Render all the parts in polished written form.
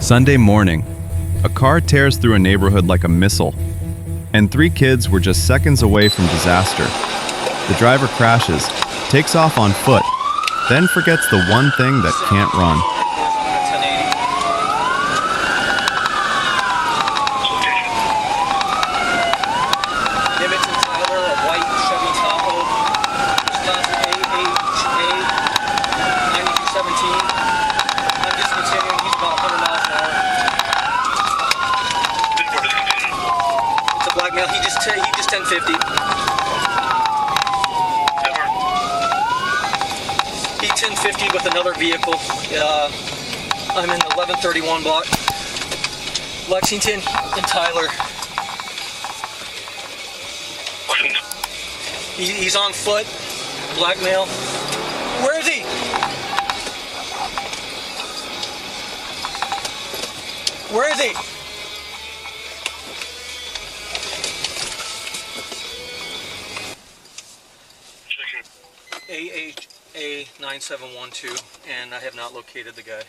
Sunday morning, a car tears through a neighborhood like a missile, and 3 kids were just seconds away from disaster. The driver crashes, takes off on foot, then forgets the one thing that can't run. He just 1050. He 1050 with another vehicle. I'm in the 1131 block. Lexington and Tyler. He's on foot. Black male. Where is he? Where is he? AHA 9712, and I have not located the guy.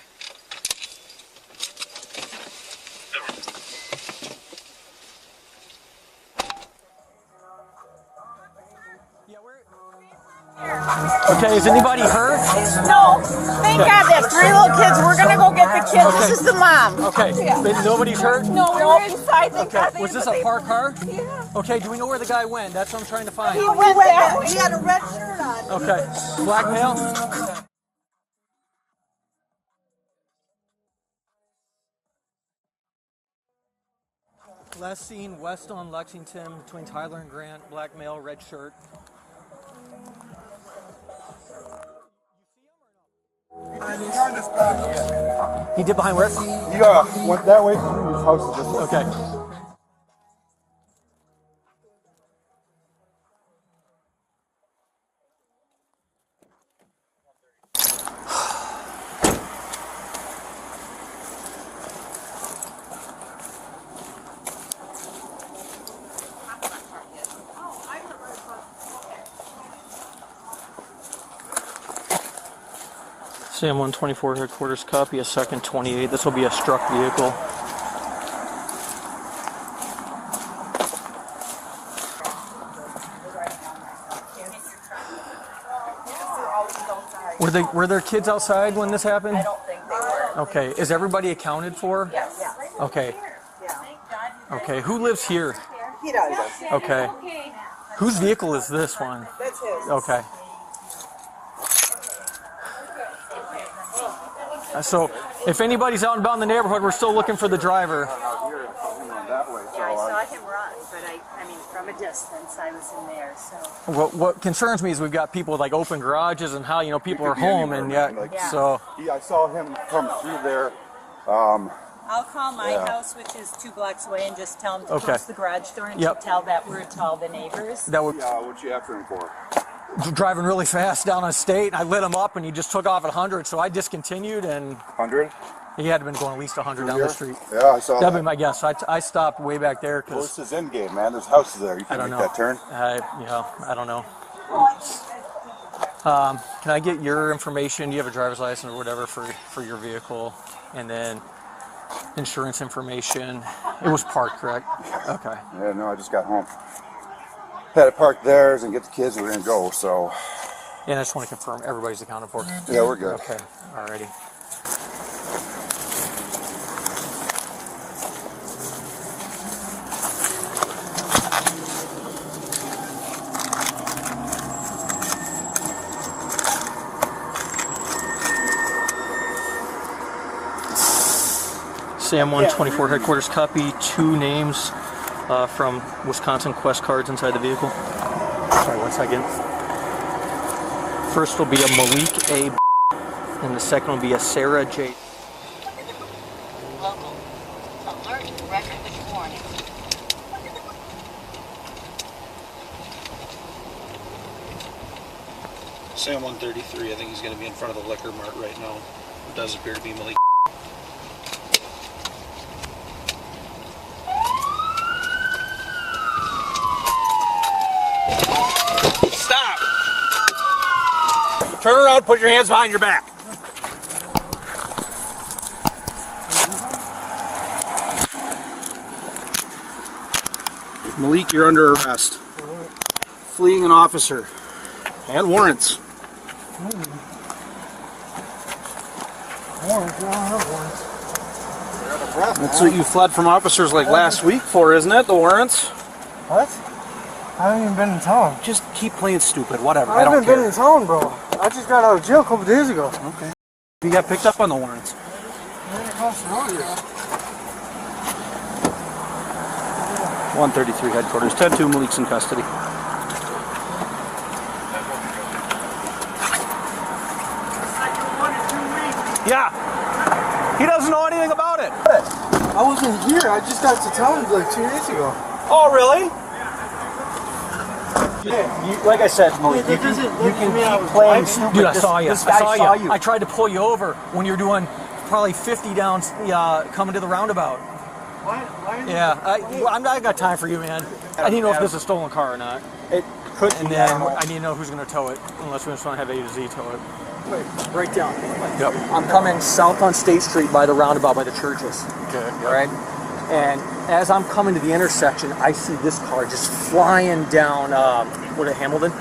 Okay, is anybody hurt? No. Thank God there's 3 little kids. We're going to go get the kids. Okay. This is the mom. Okay, yeah. But nobody's hurt? No, we're inside. Okay, was this a parked car? Yeah. Okay, do we know where the guy went? That's what I'm trying to find. He went that way. He had a red shirt on. Okay, black male? Last seen west on Lexington between Tyler and Grant, black male, red shirt. He did behind where? He went that way. His house is this way. Okay. Sam 124 headquarters, copy a second 28. This will be a struck vehicle. Were there kids outside when this happened? I don't think they were. Okay. Is everybody accounted for? Yes. Okay. Yeah. Okay. Who lives here? He does. Okay. Whose vehicle is this one? That's his. Okay. So, if anybody's out and about in the neighborhood, we're still looking for the driver. That way, so Yeah, I saw him run, but I mean, from a distance, I was in there, so. What concerns me is we've got people with like open garages and how, people are home and yet, Yeah. so. I saw him come through there. I'll call my house, which is 2 blocks away, and just tell them to close the garage door and to tell that word to all the neighbors. That would. What'd you after him for? Driving really fast down on State, and I lit him up, and he just took off at 100, so I discontinued, and 100? he had been going at least 100 down the street. Yeah, I saw That'd that. be my guess. I stopped way back there Well, because this is end game, man. There's houses there. You I can don't make know. that turn. I don't know. Can I get your information? Do you have a driver's license or whatever for your vehicle, and then insurance information? It was parked, correct? Okay. Yeah, no, I just got home. Had it parked theirs and get the kids. We're gonna go. So. And I just want to confirm everybody's accounted for. Yeah, we're good. Okay. Alrighty. Sam 124 headquarters, copy 2 names from Wisconsin Quest cards inside the vehicle. Sorry, 1 second. First will be a Malik A. and the second will be a Sarah J. Local. Alert record with warning. Sam 133, I think he's going to be in front of the liquor mart right now. It does appear to be Malik. Stop! Turn around, put your hands behind your back. Malik, you're under arrest. Fleeing an officer. And warrants. Warrants? I don't have warrants. That's what you fled from officers like last week for, isn't it? The warrants? What? I haven't even been in town. Just keep playing stupid, whatever. I haven't been in town, bro. I just got out of jail a couple days ago. Okay. You got picked up on the warrants. Right across the road here. 133 headquarters. 10-2, Malik's in custody. Yeah. He doesn't know anything about it. I wasn't here. I just got to town like 2 days ago. Oh, really? Like I said, Malik, you can keep playing stupid. Dude, I saw you. This guy saw you. I tried to pull you over when you were doing probably 50 down coming to the roundabout. Why Yeah, I got time for you, man. I need to know if this is a stolen car or not. It could And then I need to know who's going to tow it, unless we just want to have A to Z tow it. Wait, right down. Yep. I'm coming south on State Street by the roundabout by the churches. Okay. All right? And as I'm coming to the intersection, I see this car just flying down, Hamilton?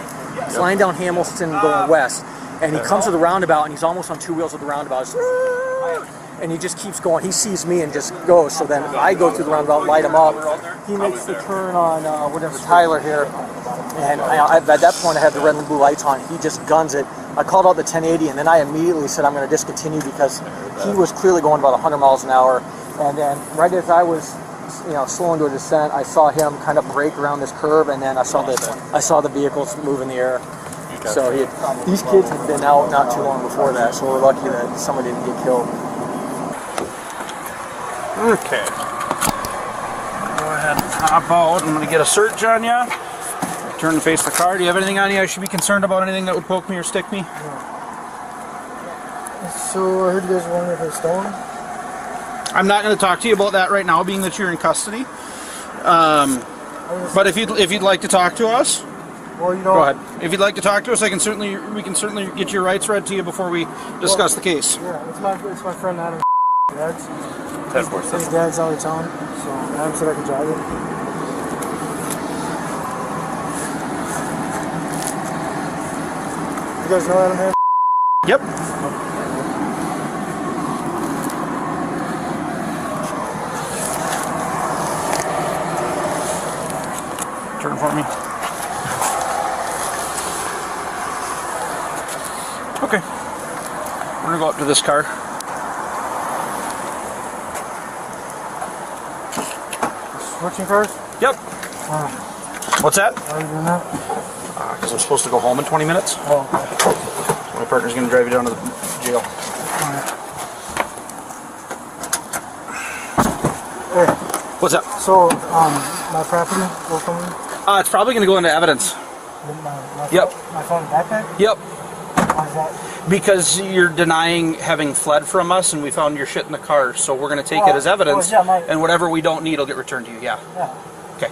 Flying down Hamilton going west. And he comes to the roundabout, and he's almost on two wheels at the roundabout. And he just keeps going. He sees me and just goes. So then I go through the roundabout, light him up. He makes the turn on, Tyler here. And at that point, I had the red and blue lights on. He just guns it. I called out the 1080, and then I immediately said I'm going to discontinue because he was clearly going about 100 miles an hour. And then right as I was, slowing to a descent, I saw him kind of brake around this curve, and then I saw the vehicles move in the air. So these kids had been out not too long before that, so we're lucky that somebody didn't get killed. Okay. Go ahead and hop out. I'm going to get a search on you. Turn and face the car. Do you have anything on you I should be concerned about? Anything that would poke me or stick me? So I heard you guys were wondering if it's stolen? I'm not going to talk to you about that right now, being that you're in custody. But if you'd like to talk to us, well, go ahead. If you'd like to talk to us, we can certainly get your rights read to you before we discuss the case. Yeah, it's my friend Adam. His dad's out of town, so Adam said I could drive it. You guys know Adam here? Yep. Turn for me. Okay. We're gonna go up to this car. Switching cars? Yep. What's that? Why are you doing that? Because I'm supposed to go home in 20 minutes. Oh, okay. My partner's gonna drive you down to the jail. Hey. What's up? So, my property will come in? It's probably gonna go into evidence. Yep. My phone and backpack? Yep. Why is that? Because you're denying having fled from us, and we found your shit in the car, so we're going to take it as evidence, and whatever we don't need will get returned to you, yeah. Okay.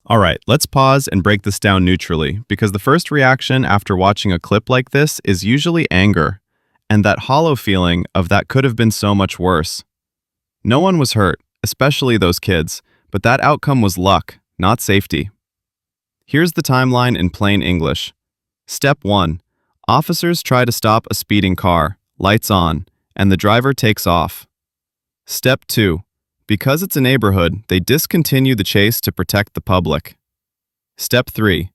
All right, let's pause and break this down neutrally, because the first reaction after watching a clip like this is usually anger, and that hollow feeling of that could have been so much worse. No one was hurt, especially those kids, but that outcome was luck, not safety. Here's the timeline in plain English. Step 1. Officers try to stop a speeding car, lights on, and the driver takes off. Step 2. Because it's a neighborhood, they discontinue the chase to protect the public. Step 3.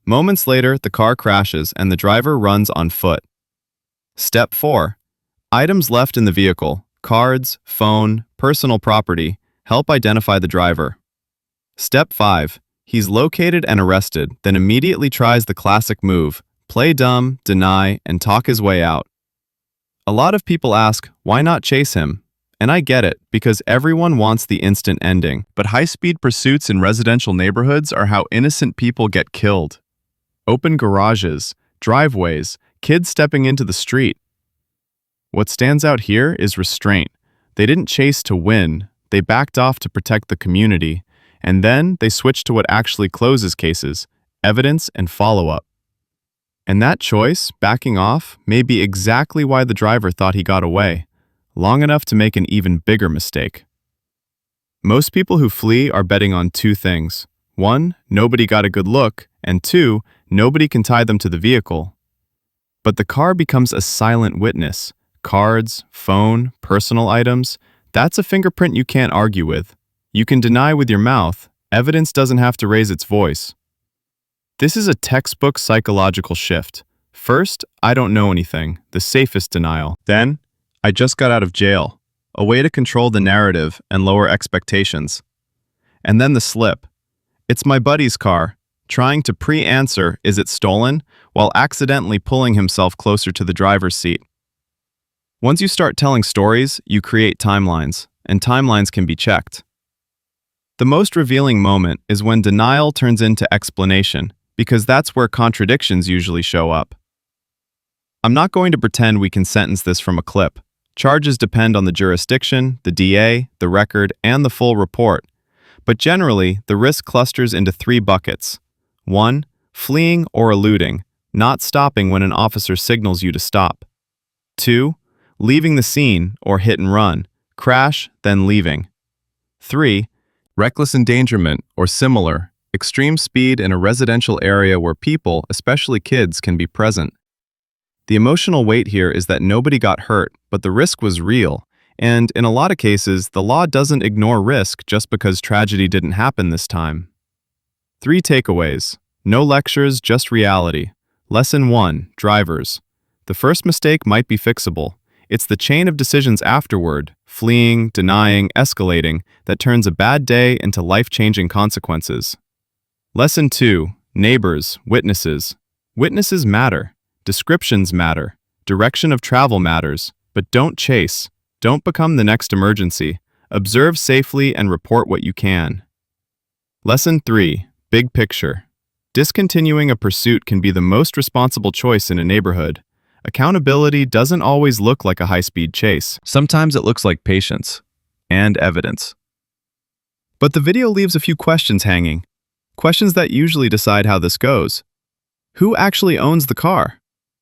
Moments later, the car crashes and the driver runs on foot. Step 4. Items left in the vehicle, cards, phone, personal property, help identify the driver. Step 5. He's located and arrested, then immediately tries the classic move, play dumb, deny, and talk his way out. A lot of people ask, why not chase him? And I get it, because everyone wants the instant ending. But high-speed pursuits in residential neighborhoods are how innocent people get killed. Open garages, driveways, kids stepping into the street. What stands out here is restraint. They didn't chase to win, they backed off to protect the community. And then they switch to what actually closes cases, evidence and follow-up. And that choice, backing off, may be exactly why the driver thought he got away. long enough to make an even bigger mistake. Most people who flee are betting on two things. 1, nobody got a good look, and 2, nobody can tie them to the vehicle. But the car becomes a silent witness. Cards, phone, personal items, that's a fingerprint you can't argue with. You can deny with your mouth. Evidence doesn't have to raise its voice. This is a textbook psychological shift. First, I don't know anything, the safest denial. Then, I just got out of jail, a way to control the narrative and lower expectations. And then the slip. It's my buddy's car, trying to pre-answer, is it stolen, while accidentally pulling himself closer to the driver's seat. Once you start telling stories, you create timelines, and timelines can be checked. The most revealing moment is when denial turns into explanation, because that's where contradictions usually show up. I'm not going to pretend we can sentence this from a clip. Charges depend on the jurisdiction, the DA, the record, and the full report. But generally, the risk clusters into 3 buckets. 1, fleeing or eluding, not stopping when an officer signals you to stop. 2, leaving the scene or hit and run, crash, then leaving. 3, reckless endangerment or similar, extreme speed in a residential area where people, especially kids, can be present. The emotional weight here is that nobody got hurt, but the risk was real, and in a lot of cases, the law doesn't ignore risk just because tragedy didn't happen this time. 3 takeaways. No lectures, just reality. Lesson 1, drivers. The first mistake might be fixable. It's the chain of decisions afterward, fleeing, denying, escalating, that turns a bad day into life-changing consequences. Lesson 2, neighbors, witnesses. Witnesses matter. Descriptions matter. Direction of travel matters. But don't chase. Don't become the next emergency. Observe safely and report what you can. Lesson 3, big picture. Discontinuing a pursuit can be the most responsible choice in a neighborhood. Accountability doesn't always look like a high-speed chase. Sometimes it looks like patience and evidence. But the video leaves a few questions hanging. Questions that usually decide how this goes. Who actually owns the car?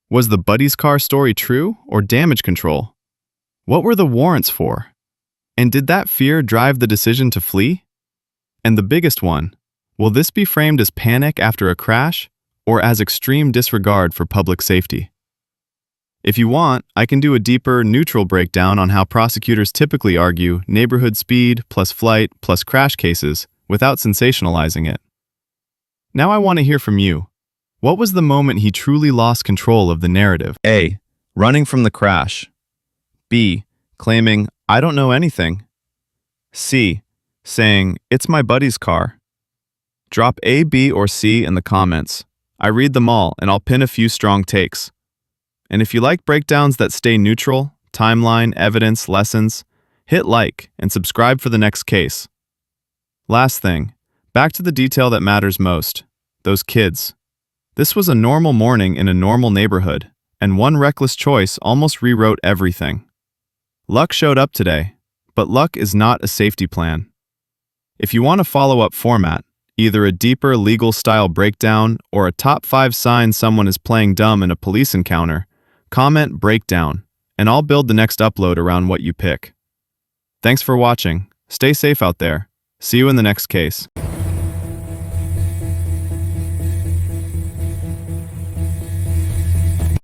Was the buddy's car story true or damage control? What were the warrants for? And did that fear drive the decision to flee? And the biggest one, will this be framed as panic after a crash or as extreme disregard for public safety? If you want, I can do a deeper, neutral breakdown on how prosecutors typically argue neighborhood speed plus flight plus crash cases without sensationalizing it. Now I want to hear from you. What was the moment he truly lost control of the narrative? A, running from the crash. B, claiming, I don't know anything. C, saying, it's my buddy's car. Drop A, B, or C in the comments. I read them all, and I'll pin a few strong takes. And if you like breakdowns that stay neutral, timeline, evidence, lessons, hit like and subscribe for the next case. Last thing, back to the detail that matters most, those kids. This was a normal morning in a normal neighborhood, and one reckless choice almost rewrote everything. Luck showed up today, but luck is not a safety plan. If you want a follow-up format, either a deeper legal-style breakdown or a top 5 signs someone is playing dumb in a police encounter, comment breakdown, and I'll build the next upload around what you pick. Thanks for watching. Stay safe out there. See you in the next case.